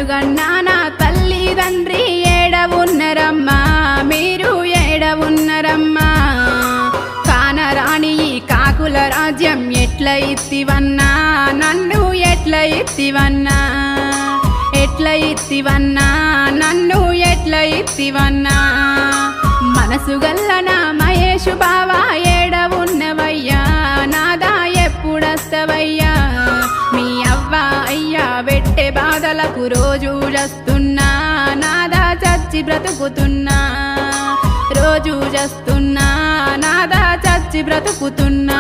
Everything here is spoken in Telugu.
నన్నుగన్నా నా తల్లిదండ్రి ఏడవున్నరమ్మా, మీరు ఏడవున్నరమ్మా. కానరాని ఈ కాకుల రాజ్యం ఎట్ల ఇత్తివన్నా, నన్ను ఎట్ల ఇత్తివన్నా, ఎట్ల ఇత్తివన్నా, నన్ను ఎట్ల ఇత్తివన్నా. మనసు గల్లన మహేషు బావా ఏడవున్నవయ్యా, నాదా ఎప్పుడస్తవయ్యా. మీ అవ్వ అయ్యా పెట్టే బాధలకు రోజు జస్తున్నా, నాదా చచ్చి బ్రతుకుతున్నా, రోజు జస్తున్నా, నాదా చచ్చి బ్రతుకుతున్నా.